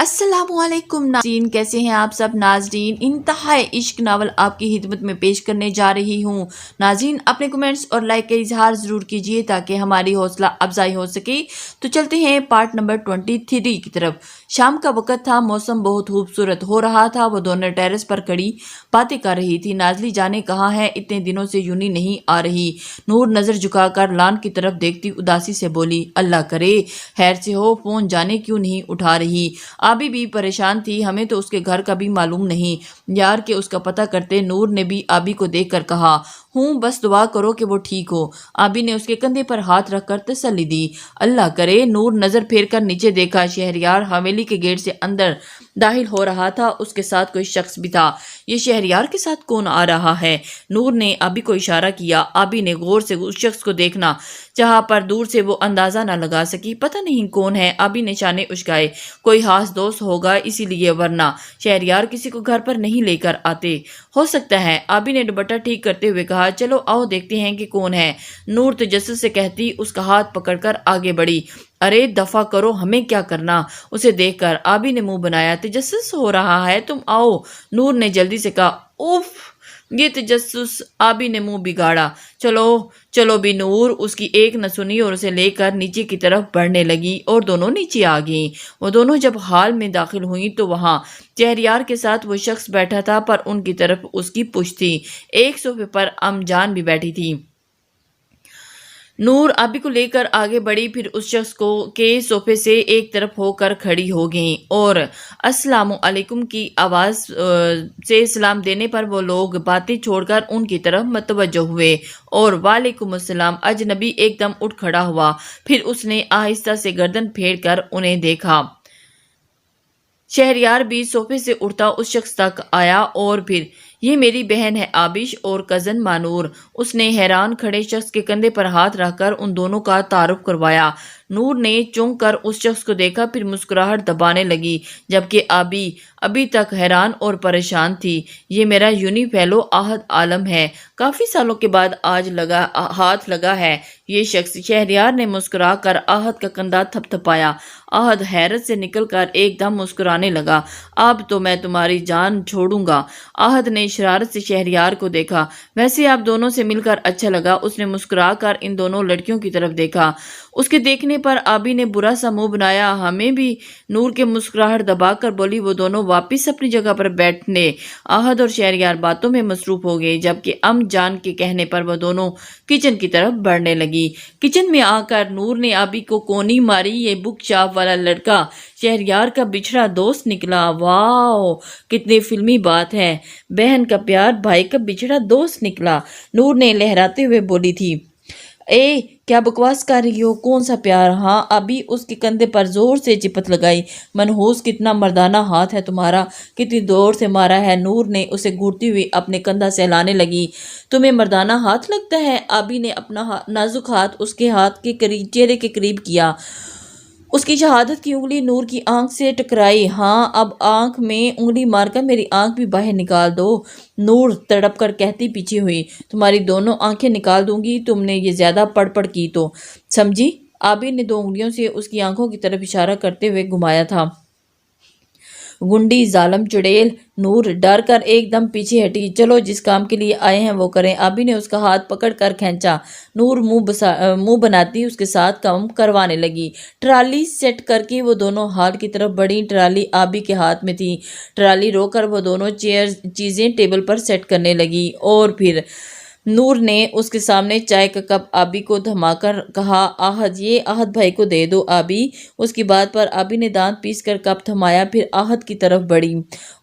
السلام علیکم ناظرین، کیسے ہیں آپ سب ناظرین؟ انتہائی عشق ناول آپ کی خدمت میں پیش کرنے جا رہی ہوں۔ ناظرین اپنے کمنٹس اور لائک کا اظہار ضرور کیجیے تاکہ ہماری حوصلہ افزائی ہو سکے۔ تو چلتے ہیں پارٹ نمبر 23 کی طرف۔ شام کا وقت تھا، موسم بہت خوبصورت ہو رہا تھا۔ وہ دونوں ٹیرس پر کھڑی باتیں کر رہی تھی۔ نازلی جانے کہاں ہے، اتنے دنوں سے یونی نہیں آ رہی۔ نور نظر جھکا کر لان کی طرف دیکھتی اداسی سے بولی، اللہ کرے خیر سے ہو، فون جانے کیوں نہیں اٹھا رہی؟ آبی بھی پریشان تھی، ہمیں تو اس کے گھر کا بھی معلوم نہیں یار کہ اس کا پتہ کرتے۔ نور نے بھی آبی کو دیکھ کر کہا، ہوں بس دعا کرو کہ وہ ٹھیک ہو۔ آبی نے اس کے کندھے پر ہاتھ رکھ کر تسلی دی۔ اللہ کرے۔ نور نظر پھیر کر نیچے دیکھا، شہریار حویلی کے گیٹ سے اندر داخل ہو رہا تھا، اس کے ساتھ کوئی شخص بھی تھا۔ یہ شہریار کے ساتھ کون آ رہا ہے؟ نور نے آبی کو اشارہ کیا۔ آبی نے غور سے اس شخص کو دیکھنا چاہا پر دور سے وہ اندازہ نہ لگا سکی، پتہ نہیں کون ہے۔ آبی نے شانے اچکائے، کوئی خاص دوست ہوگا اسی لیے، ورنہ شہریار کسی کو گھر پر نہیں لے کر آتے۔ ہو سکتا ہے، آبی نے دوپٹہ ٹھیک کرتے ہوئے کہا، چلو آؤ دیکھتے ہیں کہ کون ہے۔ نور تجسس سے کہتی اس کا ہاتھ پکڑ کر آگے بڑھی۔ ارے دفع کرو، ہمیں کیا کرنا؟ اسے دیکھ کر آبی نے منہ بنایا، تجسس ہو رہا ہے، تم آؤ۔ نور نے جلدی سے کہا، اوف یہ تجسس۔ آبی نے منہ بگاڑا، چلو چلو بھی۔ نور اس کی ایک نہ سنی اور اسے لے کر نیچے کی طرف بڑھنے لگی اور دونوں نیچے آ گئیں۔ وہ دونوں جب ہال میں داخل ہوئیں تو وہاں شہریار کے ساتھ وہ شخص بیٹھا تھا، پر ان کی طرف اس کی پشت تھی۔ ایک صوفے پر ام جان بھی بیٹھی تھی۔ نور آبی کو لے کر آگے بڑھی، پھر اس شخص کے صوفے سے ایک طرف ہو کر کھڑی ہو گئیں اور السلام علیکم کی آواز سے سلام دینے پر وہ لوگ باتیں چھوڑ کر ان کی طرف متوجہ ہوئے اور وعلیکم السلام۔ اجنبی ایک دم اٹھ کھڑا ہوا، پھر اس نے آہستہ سے گردن پھیر کر انہیں دیکھا۔ شہریار بھی صوفے سے اٹھتا اس شخص تک آیا اور پھر، یہ میری بہن ہے آبش اور کزن مانور۔ اس نے حیران کھڑے شخص کے کندھے پر ہاتھ رکھ کر ان دونوں کا تعارف کروایا۔ نور نے چونک کر اس شخص کو دیکھا، پھر مسکراہٹ دبانے لگی، جبکہ آبی ابھی تک حیران اور پریشان تھی۔ یہ میرا یونی فیلو احد عالم ہے، کافی سالوں کے بعد آج ہاتھ لگا ہے یہ شخص۔ شہریار نے مسکرا کر احد کا کندھا تھپ تھپایا۔ احد حیرت سے نکل کر ایک دم مسکرانے لگا، اب تو میں تمہاری جان چھوڑوں گا۔ احد نے شرارت سے شہریار کو دیکھا، ویسے آپ دونوں سے مل کر اچھا لگا۔ اس نے مسکرا کر ان دونوں لڑکیوں کی طرف دیکھا۔ اس کے دیکھنے پر آبی نے برا سا منہ بنایا، ہمیں بھی؟ نور کے مسکراہٹ دبا کر بولی۔ وہ دونوں واپس اپنی جگہ پر بیٹھنے۔ احد اور شہریار باتوں میں مصروف ہو گئے، جبکہ ام جان کے کہنے پر وہ دونوں کچن کی طرف بڑھنے لگی۔ کچن میں آ کر نور نے آبی کو کونی ماری، یہ بک شاپ والا لڑکا شہریار کا بچھڑا دوست نکلا۔ واو کتنی فلمی بات ہے، بہن کا پیار بھائی کا بچھڑا دوست نکلا، نور نے لہراتے ہوئے بولی تھی۔ اے کیا بکواس کر رہی ہو، کون سا پیار؟ ہاں ابھی اس کے کندھے پر زور سے چپت لگائی۔ منحوس کتنا مردانہ ہاتھ ہے تمہارا، کتنی زور سے مارا ہے۔ نور نے اسے گھورتی ہوئی اپنے کندھا سہلانے لگی۔ تمہیں مردانہ ہاتھ لگتا ہے؟ آبی نے اپنا نازک ہاتھ اس کے ہاتھ کے چہرے کے قریب کیا۔ اس کی شہادت کی انگلی نور کی آنکھ سے ٹکرائی۔ ہاں اب آنکھ میں انگلی مار کر میری آنکھ بھی باہر نکال دو، نور تڑپ کر کہتی پیچھے ہوئی۔ تمہاری دونوں آنکھیں نکال دوں گی، تم نے یہ زیادہ پڑ کی تو، سمجھی؟ آبی نے 2 انگلیوں سے اس کی آنکھوں کی طرف اشارہ کرتے ہوئے گھمایا تھا۔ گنڈی ظالم چڑیل۔ نور ڈر کر ایک دم پیچھے ہٹی۔ چلو جس کام کے لیے آئے ہیں وہ کریں۔ آبی نے اس کا ہاتھ پکڑ کر کھینچا۔ نور منہ بناتی اس کے ساتھ کام کروانے لگی۔ ٹرالی سیٹ کر کے وہ دونوں ہال کی طرف بڑھیں۔ ٹرالی آبی کے ہاتھ میں تھی۔ ٹرالی رو کر وہ دونوں چیزیں ٹیبل پر سیٹ کرنے لگی اور پھر نور نے اس کے سامنے چائے کا کپ آبی کو تھما کر کہا، احد یہ احد بھائی کو دے دو آبی۔ اس کی بات پر آبی نے دانت پیس کر کپ تھمایا، پھر احد کی طرف بڑھی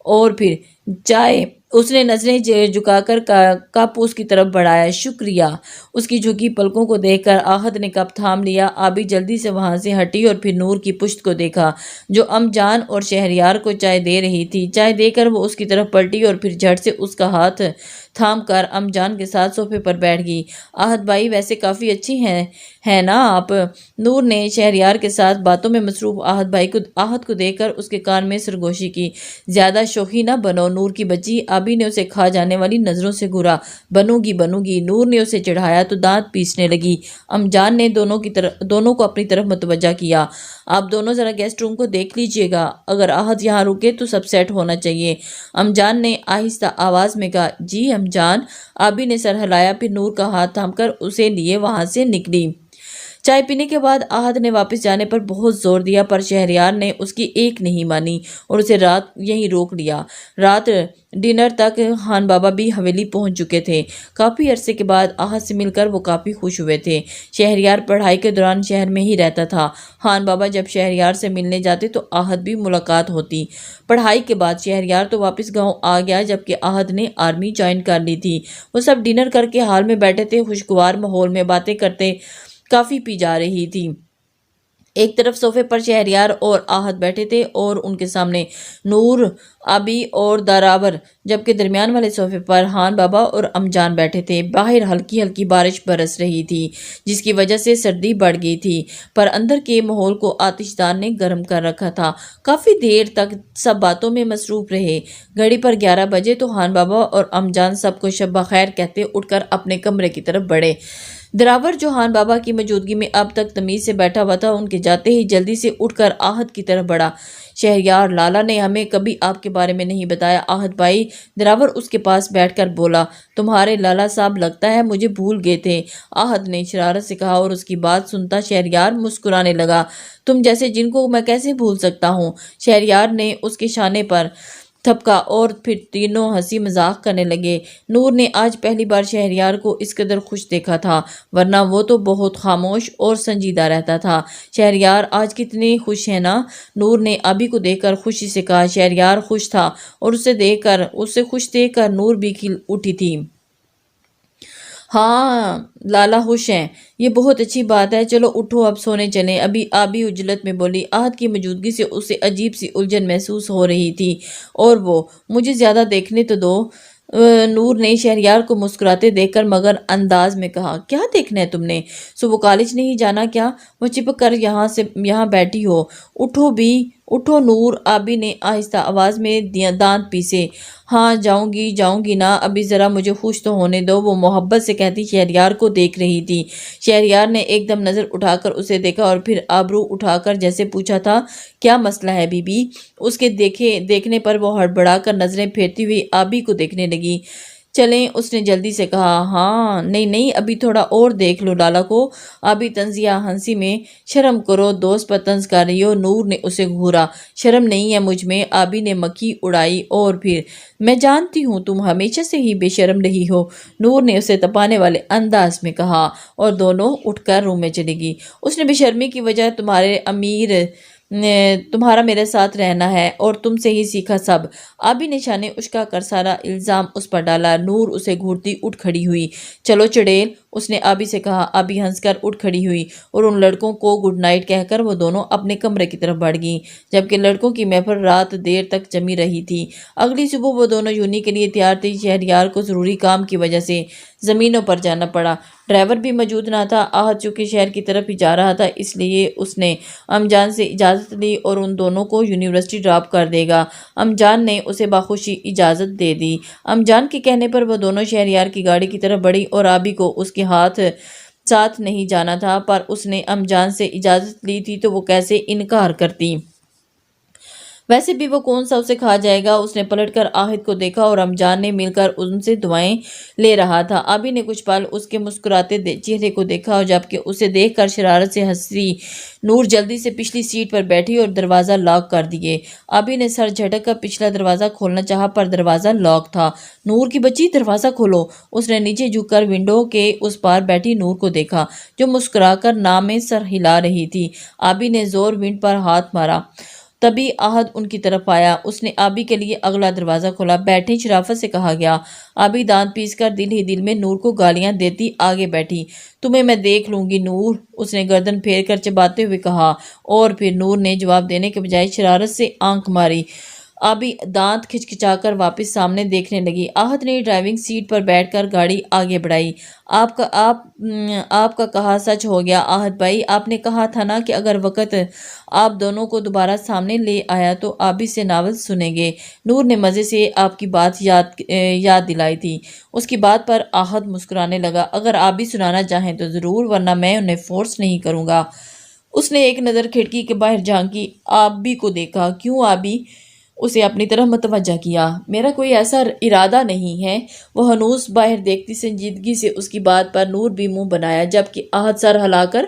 اور پھر چائے۔ اس نے نظریں جھکا کر کپ اس کی طرف بڑھایا۔ شکریہ۔ اس کی جھکی پلکوں کو دیکھ کر احد نے کپ تھام لیا۔ آبی جلدی سے وہاں سے ہٹی اور پھر نور کی پشت کو دیکھا جو ام جان اور شہریار کو چائے دے رہی تھی۔ چائے دے کر وہ اس کی طرف پلٹی اور پھر جھٹ سے اس کا ہاتھ تھام کر ام جان کے ساتھ صوفے پر بیٹھ گئی۔ آہت بھائی ویسے کافی اچھی ہیں نا آپ؟ نور نے شہریار کے ساتھ باتوں میں مصروف آہت کو دیکھ کر اس کے کان میں سرگوشی کی۔ زیادہ شوخی نہ بنو نور کی بچی، آبی نے اسے کھا جانے والی نظروں سے گھورا۔ بنوں گی۔ نور نے اسے چڑھایا تو دانت پیسنے لگی۔ ام جان نے دونوں کو اپنی طرف متوجہ کیا۔ آپ دونوں ذرا گیسٹ روم کو دیکھ لیجئے گا، اگر آہت یہاں رکے تو سب سیٹ ہونا چاہیے۔ ام جان نے آہستہ آواز میں کہا۔ جی ام جان۔ آبی نے سر ہلایا، پھر نور کا ہاتھ تھام کر اسے لیے وہاں سے نکلی۔ چائے پینے کے بعد آہت نے واپس جانے پر بہت زور دیا، پر شہریار نے اس کی ایک نہیں مانی اور اسے رات یہیں روک لیا۔ رات ڈنر تک خان بابا بھی حویلی پہنچ چکے تھے۔ کافی عرصے کے بعد آہت سے مل کر وہ کافی خوش ہوئے تھے۔ شہریار پڑھائی کے دوران شہر میں ہی رہتا تھا۔ خان بابا جب شہریار سے ملنے جاتے تو آہت بھی ملاقات ہوتی۔ پڑھائی کے بعد شہریار تو واپس گاؤں آ گیا، جبکہ آہت نے آرمی جوائن کر لی تھی۔ وہ سب ڈنر کر کے ہال میں بیٹھے تھے، خوشگوار ماحول میں باتیں کرتے کافی پی جا رہی تھی۔ ایک طرف صوفے پر شہریار اور آہت بیٹھے تھے اور ان کے سامنے نور، آبی اور دراور، جبکہ درمیان والے صوفے پر خان بابا اور ام جان بیٹھے تھے۔ باہر ہلکی ہلکی بارش برس رہی تھی، جس کی وجہ سے سردی بڑھ گئی تھی، پر اندر کے ماحول کو آتش دان نے گرم کر رکھا تھا۔ کافی دیر تک سب باتوں میں مصروف رہے۔ گھڑی پر 11 بجے تو خان بابا اور ام جان سب کو شب بخیر کہتے اٹھ کر اپنے کمرے کی طرف بڑھے۔ دراور جو خان بابا کی موجودگی میں اب تک تمیز سے بیٹھا ہوا تھا، ان کے جاتے ہی جلدی سے اٹھ کر آہت کی طرف بڑھا۔ شہریار، لالا نے ہمیں کبھی آپ کے بارے میں نہیں بتایا آہت بھائی۔ دراور اس کے پاس بیٹھ کر بولا۔ تمہارے لالا صاحب لگتا ہے مجھے بھول گئے تھے، آہت نے شرارت سے کہا، اور اس کی بات سنتا شہریار مسکرانے لگا۔ تم جیسے جن کو میں کیسے بھول سکتا ہوں؟ شہریار نے اس کے شانے پر تھپکا اور پھر تینوں ہنسی مذاق کرنے لگے۔ نور نے آج پہلی بار شہریار کو اس قدر خوش دیکھا تھا، ورنہ وہ تو بہت خاموش اور سنجیدہ رہتا تھا۔ شہریار آج کتنے خوش ہیں نا؟ نور نے آبی کو دیکھ کر خوشی سے کہا۔ شہریار خوش تھا اور اسے خوش دیکھ کر نور بھی کھل اٹھی تھی۔ ہاں لالا خوش ہیں، یہ بہت اچھی بات ہے، چلو اٹھو اب سونے چلیں۔ ابھی آبی عجلت میں بولی۔ آہت کی موجودگی سے اسے عجیب سی الجھن محسوس ہو رہی تھی، اور وہ مجھے زیادہ دیکھنے تو دو۔ نور نے شہریار کو مسکراتے دیکھ کر مگر انداز میں کہا۔ کیا دیکھنا ہے تم نے؟ صبح کالج نہیں جانا کیا؟ وہ چپک کر یہاں بیٹھی ہو، اٹھو نور، آبی نے آہستہ آواز میں دانت پیسے۔ ہاں جاؤں گی نا، ابھی ذرا مجھے خوش تو ہونے دو، وہ محبت سے کہتی شہریار کو دیکھ رہی تھی۔ شہریار نے ایک دم نظر اٹھا کر اسے دیکھا اور پھر آبرو اٹھا کر جیسے پوچھا تھا، کیا مسئلہ ہے بی بی؟ اس کے دیکھنے پر وہ ہڑبڑا کر نظریں پھیرتی ہوئی آبی کو دیکھنے لگی۔ چلیں، اس نے جلدی سے کہا۔ ہاں نہیں ابھی تھوڑا اور دیکھ لو لالا کو۔ آبی طنزیہ ہنسی میں۔ شرم کرو، دوست پر طنز کر رہی ہو؟ نور نے اسے گھورا۔ شرم نہیں ہے مجھ میں، آبی نے مکھی اڑائی، اور پھر میں جانتی ہوں تم ہمیشہ سے ہی بے شرم رہی ہو، نور نے اسے تپانے والے انداز میں کہا، اور دونوں اٹھ کر روم میں چلی گئی۔ اس نے بے شرمی کی وجہ تمہارا میرے ساتھ رہنا ہے اور تم سے ہی سیکھا سب۔ آبی نے شانے اچکا کر سارا الزام اس پر ڈالا۔ نور اسے گھورتی اٹھ کھڑی ہوئی۔ چلو چڑیل، اس نے آبی سے کہا۔ آبی ہنس کر اٹھ کھڑی ہوئی اور ان لڑکوں کو گڈ نائٹ کہہ کر وہ دونوں اپنے کمرے کی طرف بڑھ گئیں، جبکہ لڑکوں کی محفل رات دیر تک جمی رہی تھی۔ اگلی صبح وہ دونوں یونی کے لیے تیار تھی۔ شہریار کو ضروری کام کی وجہ سے زمینوں پر جانا پڑا۔ ڈرائیور بھی موجود نہ تھا۔ آہت چونکہ شہر کی طرف ہی جا رہا تھا، اس لیے اس نے ام جان سے اجازت لی اور ان دونوں کو یونیورسٹی ڈراپ کر دے گا۔ ام جان نے اسے بخوشی اجازت دے دی۔ ام جان کے کہنے پر وہ دونوں شہریار کی گاڑی کی طرف بڑھی اور آبی کو اس کے ساتھ نہیں جانا تھا، پر اس نے ام جان سے اجازت لی تھی تو وہ کیسے انکار کرتی؟ ویسے بھی وہ کون سا اسے کھا جائے گا؟ اس نے پلٹ کر آہت کو دیکھا اور ام جان نے مل کر ان سے دعائیں لے رہا تھا۔ آبی نے کچھ پل اس کے مسکراتے چہرے کو دیکھا اور جبکہ اسے دیکھ کر شرارت سے ہنسی۔ نور جلدی سے پچھلی سیٹ پر بیٹھی اور دروازہ لاک کر دیے۔ آبی نے سر جھٹک کر پچھلا دروازہ کھولنا چاہا، پر دروازہ لاک تھا۔ نور کی بچی، دروازہ کھولو۔ اس نے نیچے جھک کر ونڈو کے اس پار بیٹھی نور کو دیکھا، جو مسکرا کر نام میں سر ہلا رہی تھی۔ آبی نے زور ونڈ پر ہاتھ مارا، تبھی آہت ان کی طرف آیا۔ اس نے آبی کے لیے اگلا دروازہ کھولا۔ بیٹھیں، شرافت سے کہا گیا۔ آبی دانت پیس کر دل ہی دل میں نور کو گالیاں دیتی آگے بیٹھی۔ تمہیں میں دیکھ لوں گی نور، اس نے گردن پھیر کر چباتے ہوئے کہا، اور پھر نور نے جواب دینے کے بجائے شرارت سے آنکھ ماری۔ آبی دانت کھچکھچا کر واپس سامنے دیکھنے لگی۔ آہت نے ڈرائیونگ سیٹ پر بیٹھ کر گاڑی آگے بڑھائی۔ آپ کا کہا سچ ہو گیا آہت بھائی، آپ نے کہا تھا نا کہ اگر وقت آپ دونوں کو دوبارہ سامنے لے آیا تو آپ بھی سے ناول سنیں گے۔ نور نے مزے سے آپ کی بات یاد دلائی تھی۔ اس کی بات پر آہت مسکرانے لگا۔ اگر آپ بھی سنانا چاہیں تو ضرور، ورنہ میں انہیں فورس نہیں کروں گا۔ اس نے ایک نظر کھڑکی کے باہر جھانکی، آبی کو دیکھا۔ کیوں؟ آبی اسے اپنی طرف متوجہ کیا۔ میرا کوئی ایسا ارادہ نہیں ہے۔ وہ ہنوز باہر دیکھتی سنجیدگی سے اس کی بات پر نور بھی منہ بنایا، جبکہ آہت سر ہلا کر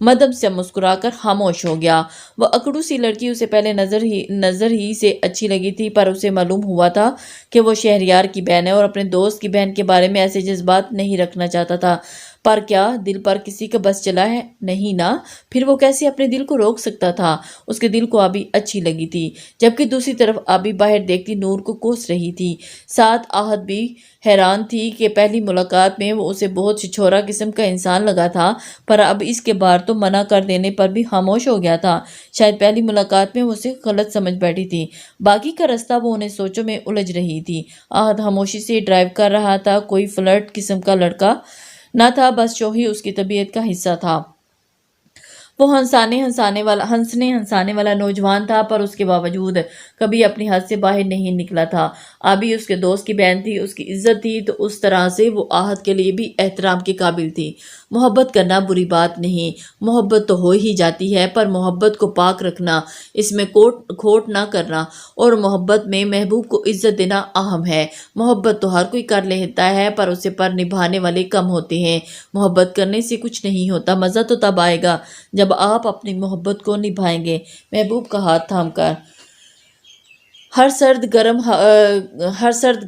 مدھم سے مسکرا کر خاموش ہو گیا۔ وہ اکڑو سی لڑکی اسے پہلے نظر ہی سے اچھی لگی تھی، پر اسے معلوم ہوا تھا کہ وہ شہریار کی بہن ہے اور اپنے دوست کی بہن کے بارے میں ایسے جذبات نہیں رکھنا چاہتا تھا۔ پر کیا دل پر کسی کا بس چلا ہے؟ نہیں نا، پھر وہ کیسے اپنے دل کو روک سکتا تھا؟ اس کے دل کو آبی اچھی لگی تھی، جبکہ دوسری طرف آبی باہر دیکھتی نور کو کوس رہی تھی۔ ساتھ آہت بھی حیران تھی کہ پہلی ملاقات میں وہ اسے بہت چھچورا قسم کا انسان لگا تھا، پر اب اس کے بار تو منع کر دینے پر بھی خاموش ہو گیا تھا۔ شاید پہلی ملاقات میں وہ اسے غلط سمجھ بیٹھی تھی۔ باقی کا رستہ وہ انہیں سوچوں میں الجھ رہی تھی۔ آہت خاموشی سے ڈرائیو کر رہا تھا۔ کوئی فلرٹ قسم کا لڑکا نہ تھا، بس شوہی اس کی طبیعت کا حصہ تھا۔ وہ ہنسنے والا نوجوان تھا، پر اس کے باوجود کبھی اپنی حد سے باہر نہیں نکلا تھا۔ آبی اس کے دوست کی بہن تھی، اس کی عزت تھی، تو اس طرح سے وہ آہت کے لیے بھی احترام کے قابل تھی۔ محبت کرنا بری بات نہیں، محبت تو ہو ہی جاتی ہے، پر محبت کو پاک رکھنا، اس میں کھوٹ نہ کرنا، اور محبت میں محبوب کو عزت دینا اہم ہے۔ محبت تو ہر کوئی کر لیتا ہے، پر اسے پر نبھانے والے کم ہوتے ہیں۔ محبت کرنے سے کچھ نہیں ہوتا، مزہ تو تب آئے گا جب آپ اپنی محبت کو نبھائیں گے، محبوب کا ہاتھ تھام کر۔ ہر سرد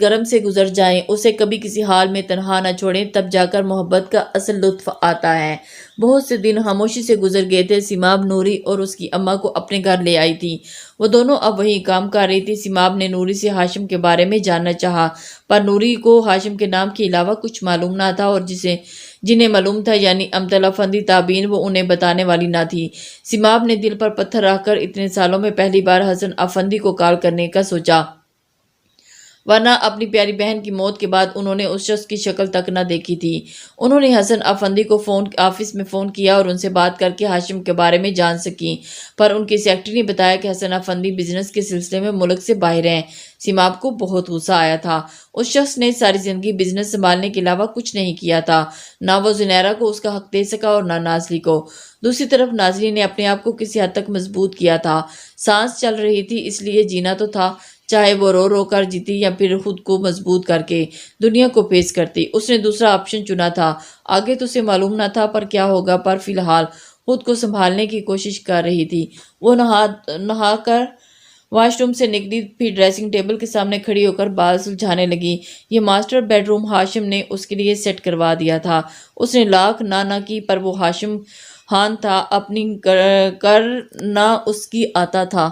گرم سے گزر جائیں، اسے کبھی کسی حال میں تنہا نہ چھوڑیں، تب جا کر محبت کا اصل لطف آتا ہے۔ بہت سے دن خاموشی سے گزر گئے تھے۔ سیماب نوری اور اس کی اماں کو اپنے گھر لے آئی تھی۔ وہ دونوں اب وہیں کام کر رہی تھی۔ سیماب نے نوری سے ہاشم کے بارے میں جاننا چاہا، پر نوری کو ہاشم کے نام کے علاوہ کچھ معلوم نہ تھا، اور جنہیں معلوم تھا یعنی امطل افندی تابعین، وہ انہیں بتانے والی نہ تھی۔ سیماب نے دل پر پتھر رکھ کر اتنے سالوں میں پہلی بار حسن افندی کو کال کرنے کا سوچا، ورنہ اپنی پیاری بہن کی موت کے بعد انہوں نے اس شخص کی شکل تک نہ دیکھی تھی۔ انہوں نے حسن افندی کو آفس میں فون کیا اور ان سے بات کر کے ہاشم کے بارے میں جان سکی، پر ان کی سیکرٹری نے بتایا کہ حسن افندی بزنس کے سلسلے میں ملک سے باہر ہیں۔ سیماب کو بہت غصہ آیا تھا۔ اس شخص نے ساری زندگی بزنس سنبھالنے کے علاوہ کچھ نہیں کیا تھا، نہ وہ زنیرہ کو اس کا حق دے سکا اور نہ نازلی کو۔ دوسری طرف نازلی نے اپنے آپ کو کسی حد تک مضبوط کیا تھا، سانس چل رہی تھی، اس لیے جینا تو تھا، چاہے وہ رو رو کر جیتی یا پھر خود کو مضبوط کر کے دنیا کو فیس کرتی۔ اس نے دوسرا آپشن چنا تھا۔ آگے تو اسے معلوم نہ تھا پر کیا ہوگا، پر فی الحال خود کو سنبھالنے کی کوشش کر رہی تھی۔ وہ نہا کر واش روم سے نکلی، پھر ڈریسنگ ٹیبل کے سامنے کھڑی ہو کر بال سلجھانے لگی۔ یہ ماسٹر بیڈ روم ہاشم نے اس کے لیے سیٹ کروا دیا تھا۔ اس نے لاکھ نہ کی، پر وہ ہاشم خان تھا، اپنی کرنا اس کی آتا تھا۔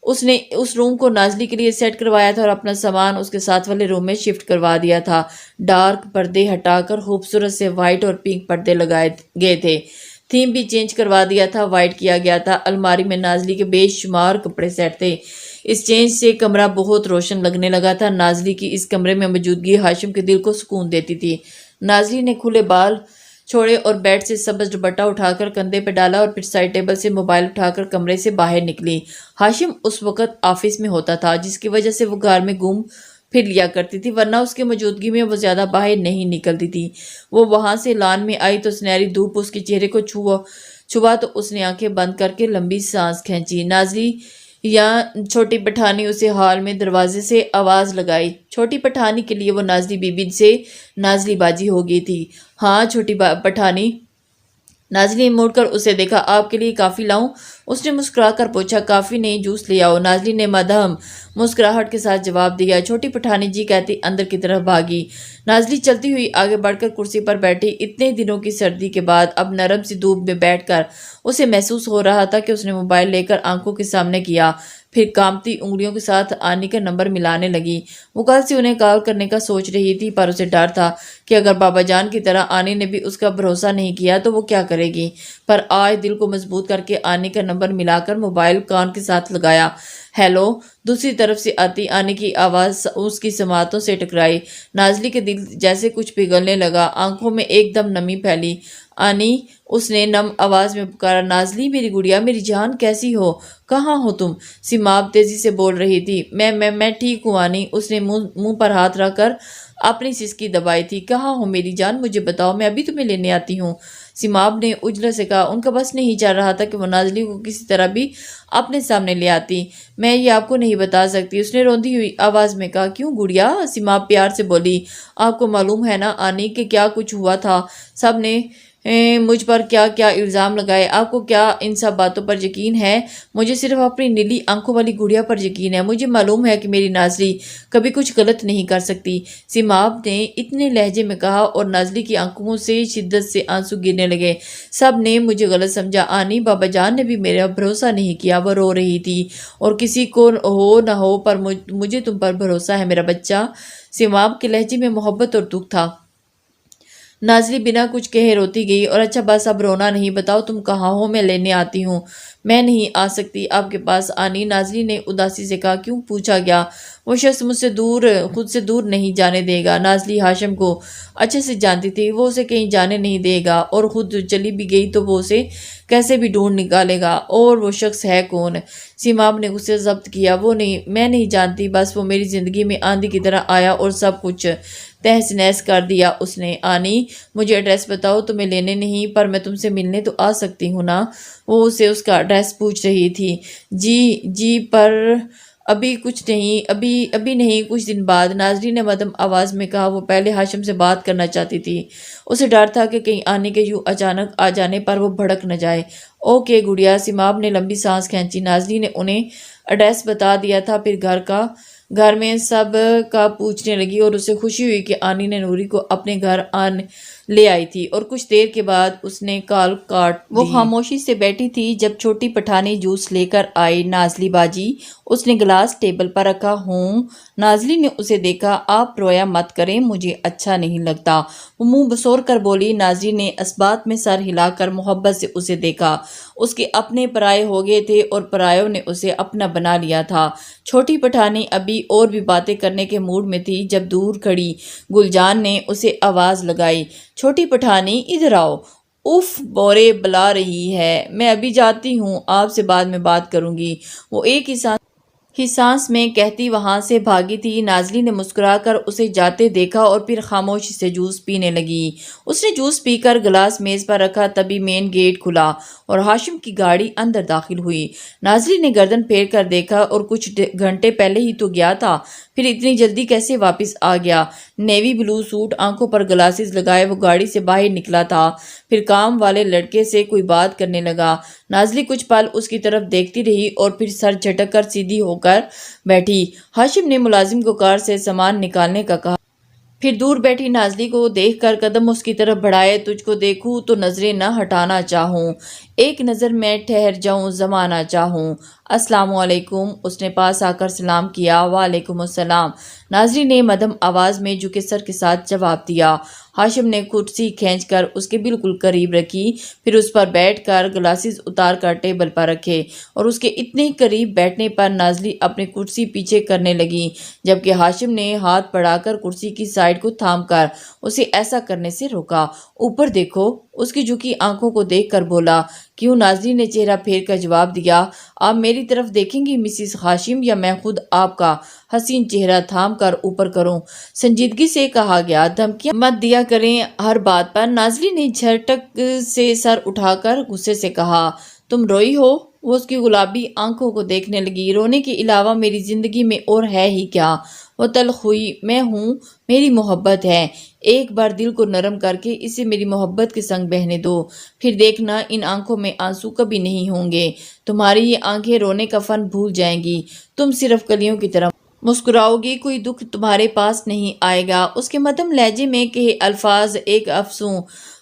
اس نے اس روم کو نازلی کے لیے سیٹ کروایا تھا اور اپنا سامان اس کے ساتھ والے روم میں شفٹ کروا دیا تھا۔ ڈارک پردے ہٹا کر خوبصورت سے وائٹ اور پنک پردے لگائے گئے تھے۔ تھیم بھی چینج کروا دیا تھا، وائٹ کیا گیا تھا۔ الماری میں نازلی کے بے شمار کپڑے سیٹ تھے۔ اس چینج سے کمرہ بہت روشن لگنے لگا تھا۔ نازلی کی اس کمرے میں موجودگی ہاشم کے دل کو سکون دیتی تھی۔ نازلی نے کھلے بال چھوڑے اور بیڈ سے سبز دوپٹہ اٹھا کر کندھے پہ ڈالا اور پھر سائڈ ٹیبل سے موبائل اٹھا کر کمرے سے باہر نکلی۔ ہاشم اس وقت آفس میں ہوتا تھا، جس کی وجہ سے وہ گھر میں گھوم پھر لیا کرتی تھی، ورنہ اس کی موجودگی میں وہ زیادہ باہر نہیں نکلتی تھی۔ وہ وہاں سے لان میں آئی تو سنہری دھوپ اس کے چہرے کو چھوا تو اس نے آنکھیں بند کر کے لمبی سانس کھینچی۔ نازلی یا چھوٹی پٹھانی اسے ہال میں دروازے سے آواز لگائی۔ چھوٹی پٹھانی کے لیے وہ نازلی بی بی سے نازلی باجی ہو گئی تھی۔ ہاں چھوٹی پٹھانی۔ نازلی نے مڑ کر اسے دیکھا۔ آپ کے لیے کافی لاؤں؟ اس نے مسکرا کر پوچھا۔ کافی نہیں، جوس لے آؤ، نازلی نے مدھم مسکراہٹ کے ساتھ جواب دیا۔ چھوٹی پٹھانی جی کہتی اندر کی طرف بھاگی۔ نازلی چلتی ہوئی آگے بڑھ کر کرسی پر بیٹھی۔ اتنے دنوں کی سردی کے بعد اب نرم سی دھوپ میں بیٹھ کر اسے محسوس ہو رہا تھا کہ اس نے موبائل لے کر آنکھوں کے سامنے کیا، پھر کانپتی انگلیوں کے ساتھ آنی کا نمبر ملانے لگی۔ وہ کل سے انہیں کال کرنے کا سوچ رہی تھی، پر اسے ڈر تھا کہ اگر بابا جان کی طرح آنی نے بھی اس کا بھروسہ نہیں کیا تو وہ کیا کرے گی، پر آج دل کو مضبوط کر کے آنی کا نمبر نمبر ملا کر موبائل کان کے ساتھ لگایا۔ ہیلو، دوسری طرف سے آتی آنی کی آواز اس کی سماعتوں سے ٹکرائی۔ نازلی کے دل جیسے کچھ پگھلنے لگا، آنکھوں میں ایک دم نمی پھیلی۔ آنی، اس نے نم آواز میں پکارا۔ نازلی، میری گڑیا، میری جان، کیسی ہو؟ کہاں ہو تم؟ سیماب تیزی سے بول رہی تھی۔ میں ٹھیک ہوں آنی۔ اس نے منہ پر ہاتھ رکھ کر اپنی سسکی دبائی تھی۔ کہاں ہو میری جان؟ مجھے بتاؤ، میں ابھی تمہیں لینے آتی ہوں۔ سیماب نے اجلت سے کہا۔ ان کا بس نہیں چل رہا تھا کہ وہ نازلی کو کسی طرح بھی اپنے سامنے لے آتی۔ میں یہ آپ کو نہیں بتا سکتی، اس نے روندی ہوئی آواز میں کہا۔ کیوں گڑیا؟ سیماب پیار سے بولی۔ آپ کو معلوم ہے نا آنی کہ کیا کچھ ہوا تھا؟ سب نے مجھ پر کیا کیا الزام لگائے۔ آپ کو کیا ان سب باتوں پر یقین ہے؟ مجھے صرف اپنی نیلی آنکھوں والی گڑیا پر یقین ہے۔ مجھے معلوم ہے کہ میری نازلی کبھی کچھ غلط نہیں کر سکتی، سیماب نے اتنے لہجے میں کہا، اور نازلی کی آنکھوں سے شدت سے آنسو گرنے لگے۔ سب نے مجھے غلط سمجھا آنی، بابا جان نے بھی میرا بھروسہ نہیں کیا، وہ رو رہی تھی۔ اور کسی کو ہو نہ ہو پر مجھے تم پر بھروسہ ہے میرا بچہ۔ سیماب کے لہجے میں محبت اور دکھ تھا۔ نازلی بنا کچھ کہے روتی گئی۔ اور اچھا بس اب رونا نہیں، بتاؤ تم کہاں ہو، میں لینے آتی ہوں۔ میں نہیں آ سکتی آپ کے پاس آنی، نازلی نے اداسی سے کہا۔ کیوں؟ پوچھا گیا۔ وہ شخص مجھ سے خود سے دور نہیں جانے دے گا۔ نازلی ہاشم کو اچھے سے جانتی تھی، وہ اسے کہیں جانے نہیں دے گا، اور خود چلی بھی گئی تو وہ اسے کیسے بھی ڈھونڈ نکالے گا۔ اور وہ شخص ہے کون؟ سیماب نے اسے ضبط کیا۔ وہ نہیں، میں نہیں جانتی، بس وہ میری زندگی میں آندھی کی طرح آیا اور سب کچھ تہس نہس کر دیا اس نے۔ آنی، مجھے ایڈریس بتاؤ، تمہیں لینے نہیں پر میں تم سے ملنے تو آ سکتی ہوں نا؟ وہ اسے اس کا ایڈریس پوچھ رہی تھی۔ جی پر ابھی کچھ نہیں، ابھی نہیں، کچھ دن بعد، نازلی نے مدھم آواز میں کہا۔ وہ پہلے ہاشم سے بات کرنا چاہتی تھی، اسے ڈر تھا کہ کہیں آنے کے یوں اچانک آ جانے پر وہ بھڑک نہ جائے۔ اوکے گڑیا، سیماب نے لمبی سانس کھینچی۔ نازلی نے انہیں ایڈریس بتا دیا تھا، پھر گھر میں سب کا پوچھنے لگی، اور اسے خوشی ہوئی کہ آنی نے نوری کو اپنے گھر لے آئی تھی۔ اور کچھ دیر کے بعد اس نے کال کاٹ دی۔ وہ خاموشی سے بیٹھی تھی جب چھوٹی پٹھانی جوس لے کر آئی۔ نازلی باجی، اس نے گلاس ٹیبل پر رکھا۔ ہوں۔ نازلی نے اسے دیکھا۔ آپ رویا مت کریں، مجھے اچھا نہیں لگتا، وہ منہ بسور کر بولی۔ نازلی نے اثبات میں سر ہلا کر محبت سے اسے دیکھا۔ اس کے اپنے پرائے ہو گئے تھے اور پرایوں نے اسے اپنا بنا لیا تھا۔ چھوٹی پٹھانی ابھی اور بھی باتیں کرنے کے موڈ میں تھی جب دور کھڑی گلجان نے اسے آواز لگائی۔ چھوٹی پٹھانی، ادھر آؤ۔ اف، بورے بلا رہی ہے، میں ابھی جاتی ہوں، آپ سے بعد میں بات کروں گی، وہ ایک ہی سانس میں کہتی وہاں سے بھاگی تھی۔ نازلی نے مسکرا کر اسے جاتے دیکھا اور پھر خاموشی سے جوس پینے لگی۔ اس نے جوس پی کر گلاس میز پر رکھا، تبھی مین گیٹ کھلا اور ہاشم کی گاڑی اندر داخل ہوئی۔ نازلی نے گردن پھیر کر دیکھا، اور کچھ گھنٹے پہلے ہی تو گیا تھا، پھر اتنی جلدی کیسے واپس آ گیا؟ نیوی بلو سوٹ، آنکھوں پر گلاسز لگائے وہ گاڑی سے باہر نکلا تھا، پھر کام والے لڑکے سے کوئی بات کرنے لگا۔ نازلی کچھ پل اس کی طرف دیکھتی رہی اور پھر سر جھٹک کر سیدھی ہو کر بیٹھی۔ ہاشم نے ملازم کو کار سے سامان نکالنے کا کہا، پھر دور بیٹھی نازلی کو دیکھ کر قدم اس کی طرف بڑھائے۔ تجھ کو دیکھوں تو نظریں نہ ہٹانا چاہوں، ایک نظر میں ٹھہر جاؤں زمانہ چاہوں۔ السلام علیکم، اس نے پاس آ کر سلام کیا۔ وعلیکم السلام، نازلی نے مدھم آواز میں جھکے سر کے ساتھ جواب دیا۔ ہاشم نے کرسی کھینچ کر اس کے بالکل قریب رکھی، پھر اس پر بیٹھ کر گلاسز اتار کر ٹیبل پر رکھے، اور اس کے اتنے قریب بیٹھنے پر نازلی اپنی کرسی پیچھے کرنے لگی، جبکہ ہاشم نے ہاتھ بڑھا کر کرسی کی سائیڈ کو تھام کر اسے ایسا کرنے سے روکا۔ اوپر دیکھو، اس کی جھکی آنکھوں کو دیکھ کر بولا۔ کیوں؟ نازلی نے چہرہ پھیر کر جواب دیا۔ آپ میری طرف دیکھیں گی مسز ہاشم، یا میں خود آپ کا حسین چہرہ تھام کر اوپر کروں؟ سنجیدگی سے کہا گیا، دھمکیاں مت دیا کریں ہر بات پر۔ نازلی نے جھٹک سے سر اٹھا کر غصے سے کہا، تم روئی ہو؟ وہ اس کی گلابی آنکھوں کو دیکھنے لگی۔ رونے کے علاوہ میری زندگی میں اور ہے ہی کیا؟ وہ تلخ ہوئی۔ میں ہوں، میری محبت ہے، ایک بار دل کو نرم کر کے اسے میری محبت کے سنگ بہنے دو، پھر دیکھنا ان آنکھوں میں آنسو کبھی نہیں ہوں گے، تمہاری یہ آنکھیں رونے کا فن بھول جائیں گی، تم صرف کلیوں کی طرح مسکراؤ گی، کوئی دکھ تمہارے پاس نہیں آئے گا۔ اس کے مدھم لہجے میں کہے الفاظ ایک افسوں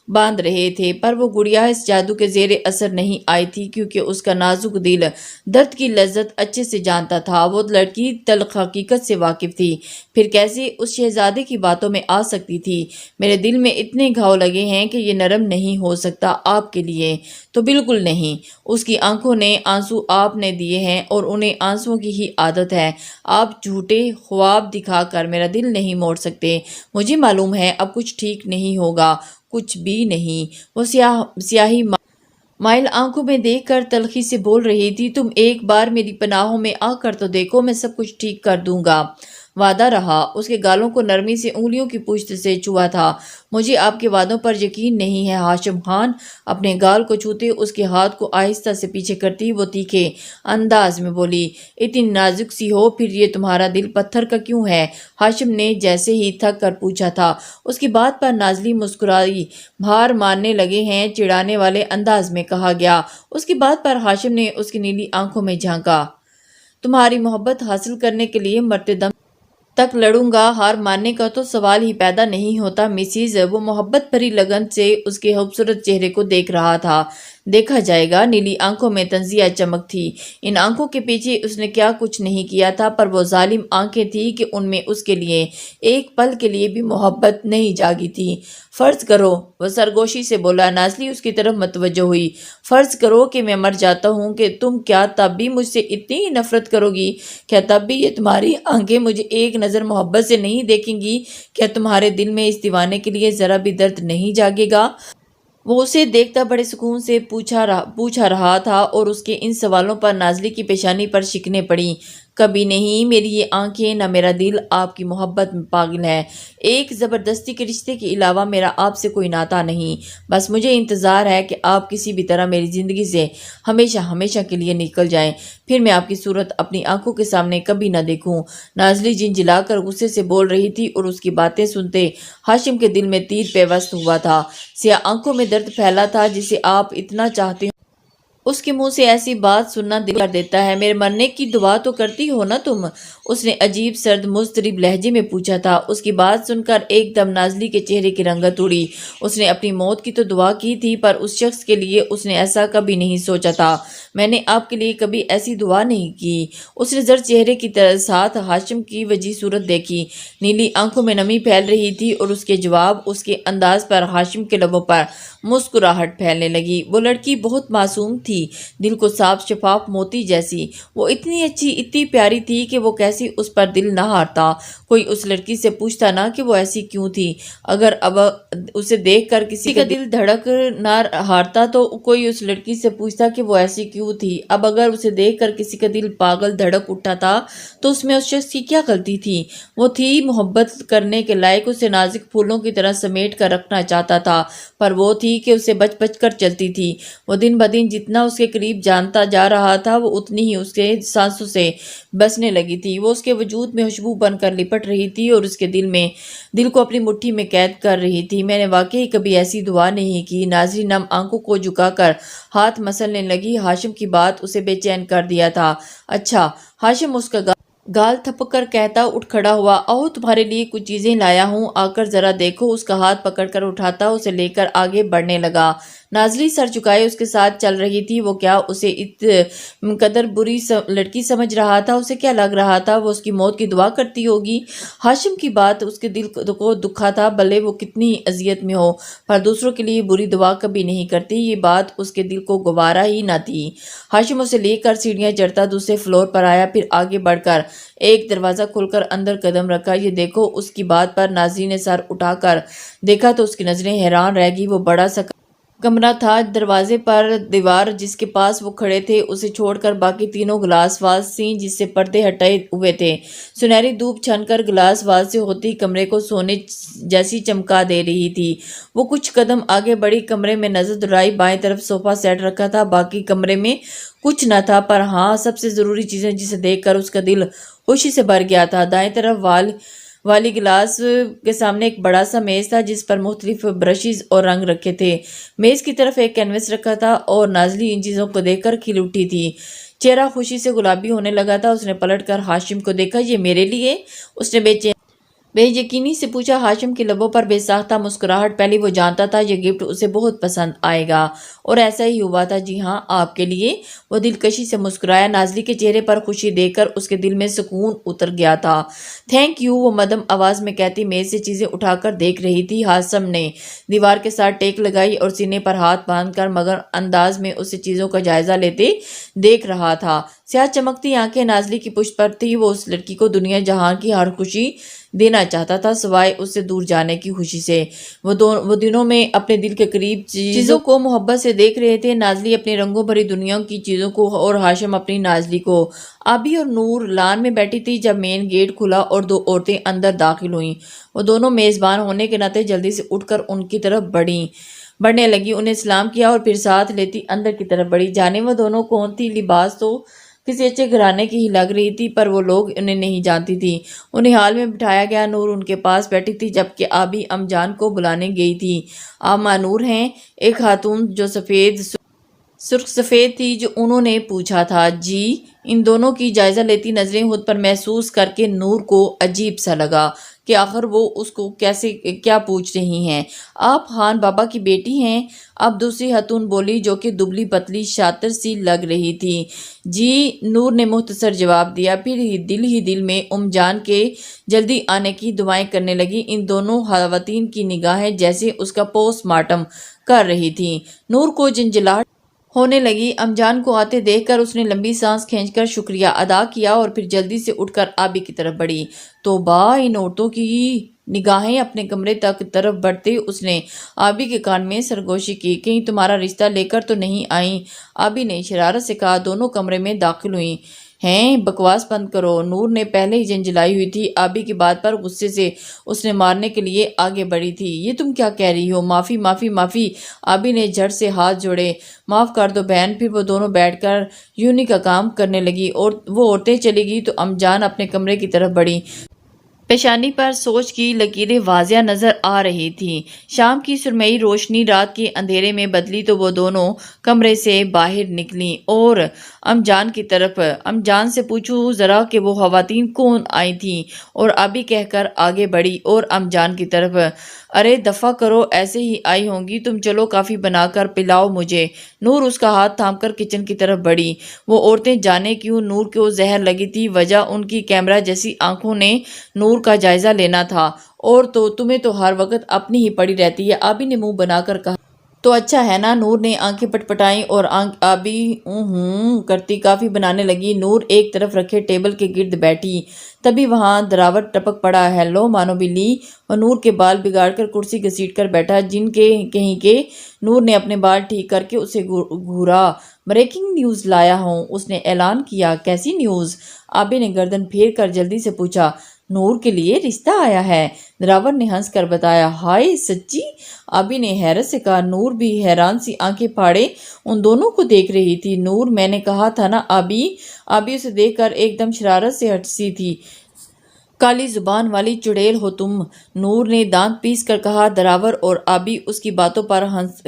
باندھ رہے تھے، پر وہ گڑیا اس جادو کے زیر اثر نہیں آئی تھی، کیونکہ اس کا نازک دل درد کی لذت اچھے سے جانتا تھا۔ وہ لڑکی تلخ حقیقت سے واقف تھی، پھر کیسے اس شہزادے کی باتوں میں آ سکتی تھی؟ میرے دل میں اتنے گھاؤ لگے ہیں کہ یہ نرم نہیں ہو سکتا آپ کے لیے، تو بالکل نہیں۔ اس کی آنکھوں نے آنسو آپ نے دیے ہیں، اور انہیں آنسوؤں کی ہی عادت ہے۔ آپ جھوٹے خواب دکھا کر میرا دل نہیں موڑ سکتے۔ مجھے معلوم ہے اب کچھ ٹھیک نہیں ہوگا، کچھ بھی نہیں۔ وہ سیاہی مائل آنکھوں میں دیکھ کر تلخی سے بول رہی تھی، تم ایک بار میری پناہوں میں آ کر تو دیکھو، میں سب کچھ ٹھیک کر دوں گا۔ وعدہ رہا۔ اس کے گالوں کو نرمی سے انگلیوں کی پشت سے چھوا تھا۔ مجھے آپ کے وعدوں پر یقین نہیں ہے ہاشم خان۔ اپنے گال کو چھوتے اس کے ہاتھ کو آہستہ سے پیچھے کرتی وہ تیکھے انداز میں بولی، اتنی نازک سی ہو پھر یہ تمہارا دل پتھر کا کیوں ہے؟ ہاشم نے جیسے ہی تھک کر پوچھا تھا۔ اس کی بات پر نازلی مسکرائی۔ بھار مارنے لگے ہیں، چڑھانے والے انداز میں کہا گیا۔ اس کی بات پر ہاشم نے اس کی نیلی آنکھوں میں جھانکا۔ تمہاری محبت حاصل کرنے کے لیے مرتے دم تک لڑوں گا، ہار ماننے کا تو سوال ہی پیدا نہیں ہوتا مسز۔ وہ محبت بھری لگن سے اس کے خوبصورت چہرے کو دیکھ رہا تھا۔ دیکھا جائے گا۔ نیلی آنکھوں میں تنزیہ چمک تھی۔ ان آنکھوں کے پیچھے اس نے کیا کچھ نہیں کیا تھا، پر وہ ظالم آنکھیں تھی کہ ان میں اس کے لیے ایک پل کے لیے بھی محبت نہیں جاگی تھی۔ فرض کرو، وہ سرگوشی سے بولا۔ نازلی اس کی طرف متوجہ ہوئی۔ فرض کرو کہ میں مر جاتا ہوں، کہ تم کیا تب بھی مجھ سے اتنی ہی نفرت کرو گی؟ کیا تب بھی یہ تمہاری آنکھیں مجھے ایک نظر محبت سے نہیں دیکھیں گی؟ کیا تمہارے دل میں اس دیوانے کے لیے ذرا بھی درد نہیں جاگے گا؟ وہ اسے دیکھتا بڑے سکون سے پوچھا رہا تھا، اور اس کے ان سوالوں پر نازلی کی پیشانی پر شکنیں پڑیں۔ کبھی نہیں، میری یہ آنکھیں نہ میرا دل آپ کی محبت میں پاگل ہے۔ ایک زبردستی کے رشتے کے علاوہ میرا آپ سے کوئی ناتا نہیں۔ بس مجھے انتظار ہے کہ آپ کسی بھی طرح میری زندگی سے ہمیشہ ہمیشہ کے لیے نکل جائیں، پھر میں آپ کی صورت اپنی آنکھوں کے سامنے کبھی نہ دیکھوں۔ نازلی جھنجھلا کر غصے سے بول رہی تھی، اور اس کی باتیں سنتے ہاشم کے دل میں تیر پیوست ہوا تھا۔ سیاہ آنکھوں میں درد پھیلا تھا۔ جسے آپ اتنا چاہتے ہو اس کے منہ سے ایسی بات سننا دل کر دیتا ہے۔ میرے مرنے کی دعا تو کرتی ہو نا تم؟ اس نے عجیب سرد مضطرب لہجے میں پوچھا تھا۔ اس کی بات سن کر ایک دم نازلی کے چہرے کی رنگت اڑی۔ اس نے اپنی موت کی تو دعا کی تھی، پر اس شخص کے لیے اس نے ایسا کبھی نہیں سوچا تھا۔ میں نے آپ کے لیے کبھی ایسی دعا نہیں کی۔ اس نے زرد چہرے کی ساتھ ہاشم کی وجیح صورت دیکھی۔ نیلی آنکھوں میں نمی پھیل رہی تھی، اور اس کے جواب اس کے انداز پر ہاشم کے لبوں پر مسکراہٹ پھیلنے لگی۔ وہ لڑکی بہت معصوم تھی، دل کو صاف شفاف موتی جیسی۔ وہ اتنی اچھی، اتنی پیاری تھی کہ وہ کیسے اس پر دل نہ ہارتا۔ کوئی اس لڑکی سے پوچھتا نہ کہ وہ ایسی کیوں تھی۔ اگر اب اسے دیکھ کر کسی کا دل دھڑک نہ ہارتا تو کوئی اس لڑکی سے پوچھتا کہ وہ ایسی کیوں تھی۔ اب اگر اسے دیکھ کر کسی کا دل پاگل دھڑک اٹھا تھا تو اس میں اس شخص کی کیا غلطی تھی؟ وہ تھی محبت کرنے کے لائق، اسے نازک پھولوں کی طرح سمیٹ کر رکھنا چاہتا تھا، پر وہ تھی کہ اسے بچ بچ کر چلتی تھی۔ وہ دن بدن جتنا اس کے قریب جانتا جا رہا تھا، وہ اتنی ہی اس کے سانسوں سے بسنے لگی تھی۔ وہ اس کے وجود میں خوشبو بن کر لپٹ رہی تھی، اور اس کے دل کو اپنی مٹھی میں قید کر رہی تھی۔ میں نے واقعی کبھی ایسی دعا نہیں کی۔ نازلی نم آنکھوں کو جھکا کر ہاتھ مسلنے لگی۔ ہاشم کی بات اسے بے چین کر دیا تھا۔ اچھا، ہاشم اس کا گال تھپک کر کہتا اٹھ کھڑا ہوا، آؤ تمہارے لیے کچھ چیزیں لایا ہوں، آ کر ذرا دیکھو۔ اس کا ہاتھ پکڑ کر اٹھاتا اسے لے کر آگے بڑھنے لگا۔ نازلی سر جھکائے اس کے ساتھ چل رہی تھی۔ وہ کیا اسے قدر بری لڑکی سمجھ رہا تھا؟ اسے کیا لگ رہا تھا وہ اس کی موت کی دعا کرتی ہوگی؟ ہاشم کی بات اس کے دل کو دکھا تھا، بھلے وہ کتنی اذیت میں ہو، پر دوسروں کے لیے بری دعا کبھی نہیں کرتی۔ یہ بات اس کے دل کو گوارا ہی نہ تھی۔ ہاشم اسے لے کر سیڑھیاں چڑھتا دوسرے فلور پر آیا، پھر آگے بڑھ کر ایک دروازہ کھول کر اندر قدم رکھا۔ یہ دیکھو، اس کی بات پر نازلی نے سر اٹھا کر دیکھا تو اس کی نظریں حیران رہ گئی۔ وہ بڑا سا کمرہ تھا۔ دروازے پر دیوار جس کے پاس وہ کھڑے تھے اسے چھوڑ کر باقی تینوں گلاس واز تھیں، جس سے پردے ہٹائے ہوئے تھے۔ سنہری دھوپ چھن کر گلاس واز سے ہوتی کمرے کو سونے جیسی چمکا دے رہی تھی۔ وہ کچھ قدم آگے بڑھی، کمرے میں نظر دوڑائی۔ بائیں طرف صوفہ سیٹ رکھا تھا، باقی کمرے میں کچھ نہ تھا، پر ہاں سب سے ضروری چیزیں جسے دیکھ کر اس کا دل خوشی سے بھر گیا تھا۔ دائیں طرف والی گلاس کے سامنے ایک بڑا سا میز تھا، جس پر مختلف برشز اور رنگ رکھے تھے۔ میز کی طرف ایک کینوس رکھا تھا، اور نازلی ان چیزوں کو دیکھ کر کھل اٹھی تھی۔ چہرہ خوشی سے گلابی ہونے لگا تھا۔ اس نے پلٹ کر ہاشم کو دیکھا۔ یہ میرے لیے؟ اس نے بے چین بے یقینی سے پوچھا۔ ہاشم کے لبوں پر بے ساختہ مسکراہٹ پھیلی۔ وہ جانتا تھا یہ گفٹ اسے بہت پسند آئے گا، اور ایسا ہی ہوا تھا۔ جی ہاں، آپ کے لیے۔ وہ دلکشی سے مسکرایا۔ نازلی کے چہرے پر خوشی دیکھ کر اس کے دل میں سکون اتر گیا تھا۔ تھینک یو، وہ مدھم آواز میں کہتی میز سے چیزیں اٹھا کر دیکھ رہی تھی۔ ہاشم نے دیوار کے ساتھ ٹیک لگائی اور سینے پر ہاتھ باندھ کر مگر انداز میں اسے چیزوں کا جائزہ لیتے دیکھ رہا تھا۔ سیاہ چمکتی آنکھیں نازلی کی پشت پر تھی۔ وہ اس لڑکی کو دنیا جہاں کی ہر خوشی دینا چاہتا تھا سوائے اس سے دور جانے کی خوشی سے۔ وہ دنوں میں اپنے دل کے قریب چیزوں کو محبت سے دیکھ رہے تھے۔ نازلی اپنی رنگوں بھری دنیا کی چیزوں کو اور ہاشم اپنی نازلی کو۔ آبی اور نور لان میں بیٹھی تھی جب مین گیٹ کھلا اور دو عورتیں اندر داخل ہوئیں۔ وہ دونوں میزبان ہونے کے ناطے جلدی سے اٹھ کر ان کی طرف بڑھنے لگی، انہیں سلام کیا اور پھر ساتھ لیتی اندر کی طرف بڑھی۔ جانے وہ دونوں کون تھی؟ لباس تو کسی اچھے گھرانے کی ہی لگ رہی تھی، پر وہ لوگ انہیں نہیں جانتی تھی۔ انہیں ہال میں بٹھایا گیا۔ نور ان کے پاس بیٹھی تھی جبکہ آبی ام جان کو بلانے گئی تھی۔ آپ مانور ہیں؟ ایک خاتون جو سرخ سفید تھی، جو انہوں نے پوچھا تھا۔ جی۔ ان دونوں کی جائزہ لیتی نظریں خود پر محسوس کر کے نور کو عجیب سا لگا کہ آخر وہ اس کو کیا پوچھ رہی ہیں۔ آپ خان بابا کی بیٹی ہیں؟ اب دوسری خاتون بولی، جو کہ دبلی پتلی شاطر سی لگ رہی تھی۔ جی، نور نے مختصر جواب دیا، پھر ہی دل میں جان کے جلدی آنے کی دعائیں کرنے لگی۔ ان دونوں خواتین کی نگاہیں جیسے اس کا پوسٹ مارٹم کر رہی تھیں۔ نور کو جھنجھلاہٹ ہونے لگی۔ ام جان کو آتے دیکھ کر اس نے لمبی سانس کھینچ کر شکریہ ادا کیا اور پھر جلدی سے اٹھ کر آبی کی طرف بڑھی۔ توبہ! ان عورتوں کی نگاہیں اپنے کمرے تک طرف بڑھتے اس نے آبی کے کان میں سرگوشی کی۔ کہیں تمہارا رشتہ لے کر تو نہیں آئیں؟ آبی نے شرارت سے کہا۔ دونوں کمرے میں داخل ہوئی ہیں۔ بکواس بند کرو۔ نور نے پہلے ہی جھنجھلائی ہوئی تھی۔ آبی کی بات پر غصے سے اس نے مارنے کے لیے آگے بڑھی تھی۔ یہ تم کیا کہہ رہی ہو؟ معافی معافی معافی! آبی نے جھٹ سے ہاتھ جوڑے۔ معاف کر دو بہن۔ پھر وہ دونوں بیٹھ کر یونی کا کام کرنے لگی اور وہ عورتیں چلی گئی تو ام جان اپنے کمرے کی طرف بڑھی۔ پیشانی پر سوچ کی لکیریں واضح نظر آ رہی تھیں۔ شام کی سرمئی روشنی رات کے اندھیرے میں بدلی تو وہ دونوں کمرے سے باہر نکلیں اور ام جان کی طرف۔ ام جان سے پوچھو ذرا کہ وہ خواتین کون آئی تھیں؟ اور آبی کہہ کر آگے بڑھی اور ام جان کی طرف۔ ارے دفع کرو، ایسے ہی آئی ہوں گی۔ تم چلو کافی بنا کر پلاؤ مجھے۔ نور اس کا ہاتھ تھام کر کچن کی طرف بڑھی۔ وہ عورتیں جانے کیوں نور کو زہر لگی تھی؟ وجہ ان کی کیمرہ جیسی آنکھوں نے نور کا جائزہ لینا تھا۔ اور تو تمہیں تو ہر وقت اپنی ہی پڑی رہتی ہے، آبی نے منہ بنا کر کہا۔ تو اچھا ہے نا؟ نور نے آنکھیں پٹپٹائیں اور آبی کرتی کافی بنانے لگی۔ نور ایک طرف رکھے ٹیبل کے گرد بیٹھی، تبھی وہاں دراور ٹپک پڑا۔ ہیلو مانو بلی! وہ نور کے بال بگاڑ کر کرسی گھسیٹ کر بیٹھا، جن کے کہیں کہ نور نے اپنے بال ٹھیک کر کے اسے گھورا۔ بریکنگ نیوز لایا ہوں، اس نے اعلان کیا۔ کیسی نیوز؟ آبی نے گردن پھیر کر جلدی سے پوچھا۔ نور کے لیے رشتہ آیا ہے، دراور نے ہنس کر بتایا۔ ہائے سچی؟ آبی نے حیرت سے کہا۔ نور بھی حیران سی آنکھیں پھاڑے ان دونوں کو دیکھ رہی تھی۔ نور، میں نے کہا تھا نا آبی! آبی اسے دیکھ کر ایک دم شرارت سے ہٹسی تھی۔ کالی زبان والی چڑیل ہو تم! نور نے دانت پیس کر کہا۔ دراور اور آبی اس کی باتوں پر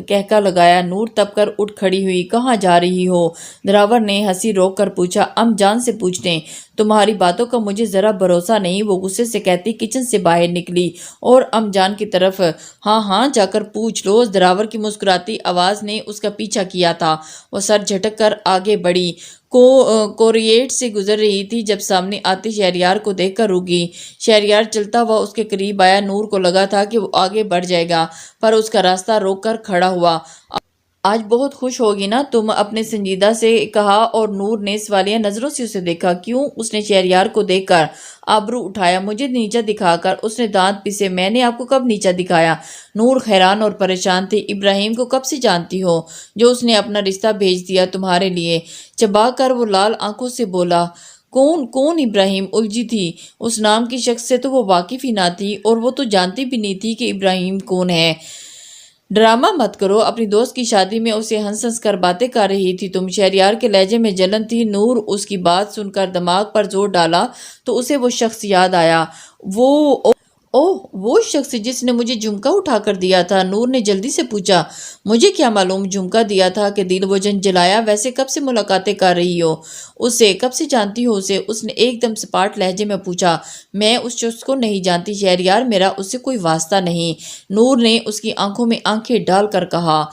کہکا لگایا۔ نور تپ کر اٹھ کھڑی ہوئی۔ کہاں جا رہی ہو؟ دراور نے ہنسی روک کر پوچھا۔ ام جان سے پوچھنے۔ تمہاری باتوں کا مجھے ذرا بھروسہ نہیں، وہ غصے سے کہتی کچن سے باہر نکلی اور ام جان کی طرف۔ ہاں ہاں، جا کر پوچھ لو۔ دراور کی مسکراتی آواز نے اس کا پیچھا کیا تھا۔ وہ سر جھٹک کر آگے بڑھی، کوریڈور سے گزر رہی تھی جب سامنے آتے شہریار کو دیکھ کر رکی۔ شہریار چلتا ہوا اس کے قریب آیا۔ نور کو لگا تھا کہ وہ آگے بڑھ جائے گا، پر اس کا راستہ روک کر کھڑا ہوا۔ آج بہت خوش ہوگی نا تم؟ اپنے سنجیدہ سے کہا اور نور نے سوالیہ نظروں سے اسے دیکھا۔ کیوں؟ اس نے شہریار کو دیکھ کر آبرو اٹھایا۔ مجھے نیچا دکھا کر؟ اس نے دانت پیسے۔ میں نے آپ کو کب نیچا دکھایا؟ نور حیران اور پریشان تھی۔ ابراہیم کو کب سے جانتی ہو؟ جو اس نے اپنا رشتہ بھیج دیا تمہارے لیے؟ چبا کر وہ لال آنکھوں سے بولا۔ کون ابراہیم؟ الجھی تھی۔ اس نام کی شخص سے تو وہ واقف ہی نہ تھی، اور وہ تو جانتی بھی نہیں تھی کہ ابراہیم کون ہے۔ ڈرامہ مت کرو، اپنی دوست کی شادی میں اسے ہنس ہنس کر باتیں کر رہی تھی تم۔ شہریار کے لہجے میں جلن تھی۔ نور اس کی بات سن کر دماغ پر زور ڈالا تو اسے وہ شخص یاد آیا۔ وہ اوہ وہ شخص جس نے مجھے جھمکا اٹھا کر دیا تھا، نور نے جلدی سے پوچھا۔ مجھے کیا معلوم جھمکا دیا تھا کہ دل وجن جلایا، ویسے کب سے ملاقاتیں کر رہی ہو اسے، کب سے جانتی ہو اسے؟ اس نے ایک دم سپاٹ لہجے میں پوچھا۔ میں اس شخص کو نہیں جانتی شہریار، میرا اس سے کوئی واسطہ نہیں، نور نے اس کی آنکھوں میں آنکھیں ڈال کر کہا۔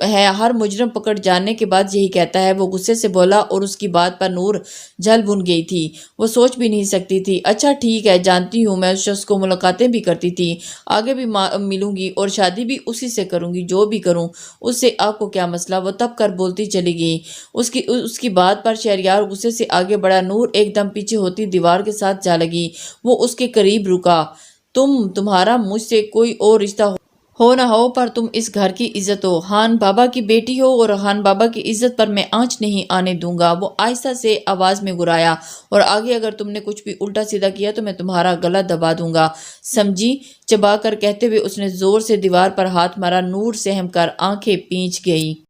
ہے ہر مجرم پکڑ جانے کے بعد یہی کہتا ہے، وہ غصے سے بولا اور اس کی بات پر نور جل بن گئی تھی، وہ سوچ بھی نہیں سکتی تھی۔ اچھا ٹھیک ہے، جانتی ہوں، میں اس شخص کو ملاقاتیں بھی کرتی تھی، آگے بھی ملوں گی اور شادی بھی اسی سے کروں گی، جو بھی کروں اس سے آپ کو کیا مسئلہ؟ وہ تب کر بولتی چلی گئی۔ اس کی بات پر شہریار غصے سے آگے بڑھا، نور ایک دم پیچھے ہوتی دیوار کے ساتھ جا لگی، وہ اس کے قریب رکا۔ تمہارا مجھ سے کوئی اور رشتہ ہو نہ ہو، پر تم اس گھر کی عزت ہو، خان بابا کی بیٹی ہو، اور خان بابا کی عزت پر میں آنچ نہیں آنے دوں گا۔ وہ آہستہ سے آواز میں گرایا، اور آگے اگر تم نے کچھ بھی الٹا سیدھا کیا تو میں تمہارا گلا دبا دوں گا، سمجھی؟ چبا کر کہتے ہوئے اس نے زور سے دیوار پر ہاتھ مارا۔ نور سہم کر آنکھیں پیچ گئی۔